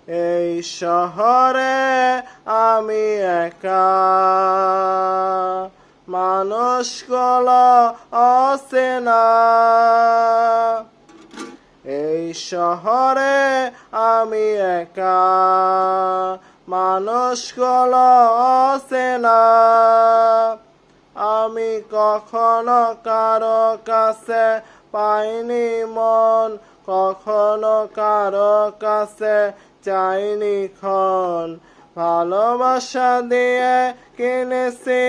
এই শহরে আমি একা, মানুষগুলো অচেনা। এই শহরে আমি একা, মানুষগুলো অচেনা। আমি কখনো কারো কাছে পাইনি মন, কখনো কারো কাছে চাইনি ক্ষণ। ভালোবাসা দিয়ে কিনেছি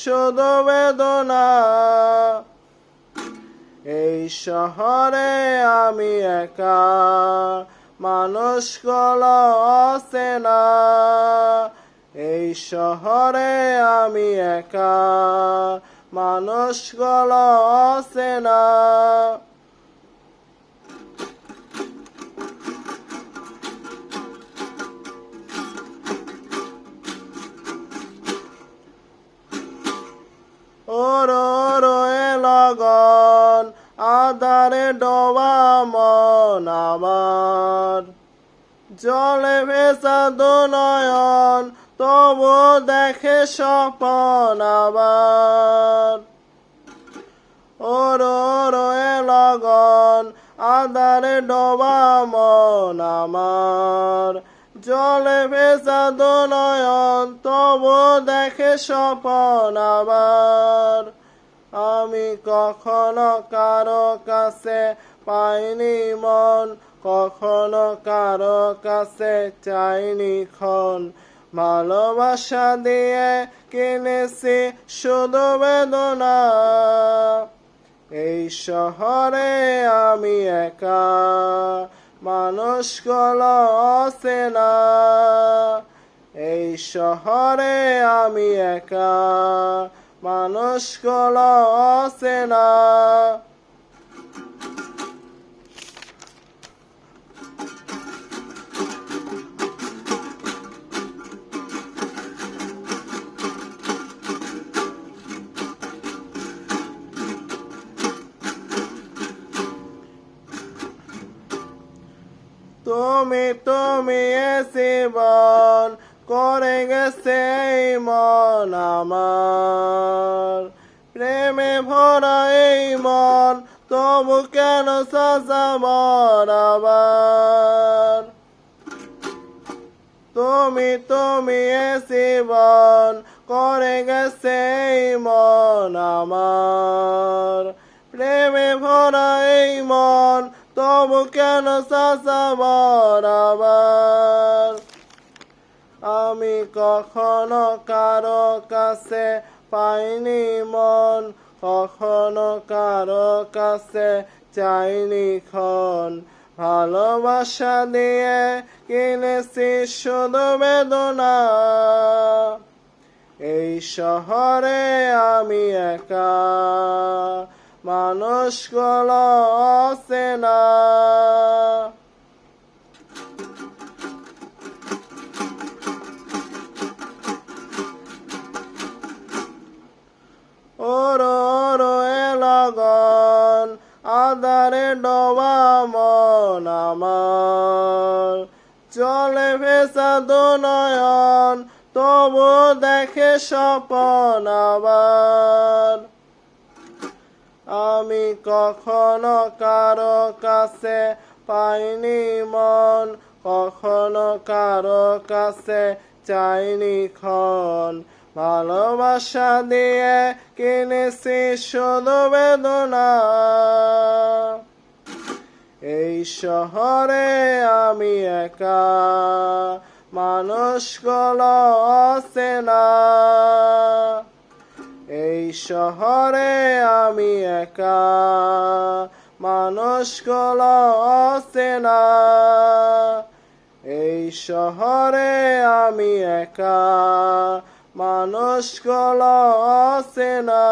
শুধু বেদনা। এই শহরে আমি একা, মানুষগুলো অচেনা। এই শহরে আমি একা, মানুষগুলো অচেনা। ওরে লগন আধারে ডোবা মন আমার, জলে ভেসা দুনয়ন তবু দেখে স্বপন আবার। ওরে লগন আধারে ডোবা মন আমার, জলে ভেসা দুনয়ন তবু দেখে স্বপন আবার। আমি কখনো কারো কাছে পাইনি মন, কখনো কারো কাছে চাইনি ক্ষণ। ভালোবাসা দিয়ে কিনেছি শুধু বেদনা। এই শহরে আমি একা, মানুষগুলো অচেনা। এই শহরে আমি একা, মানুষগুলো অচেনা। তুমি জীবন করে গেছে এই মন আমার, প্রেমে ভরা এই মন তবু কেন সাজাবার আবার। তুমি জীবন করে গেছে এই মন আমার, প্রেমে ভরা এই মন তবু কেন সাজাবার আবার। আমি কখনো কারো কাছে পাইনি মন, কখনো কারো কাছে চাইনি ক্ষণ। ভালোবাসা দিয়ে কিনেছি শুধু বেদনা। এই শহরে আমি একা, মানুষগুলো অচেনা। ওরে লগন আধারে ডোবা মন আমার, জলে ভেসা দুনয়ন তবু দেখে স্বপন আবার। আমি কখনো কারো কাছে পাইনি মন, কখনো কারো কাছে চাইনি ক্ষণ। ভালোবাসা দিয়ে কিনেছি শুধু বেদনা। এই শহরে আমি একা, মানুষগুলো অচেনা। এই শহরে আমি একা, মানুষগুলো অচেনা। এই শহরে আমি একা, মানুষগুলো অচেনা।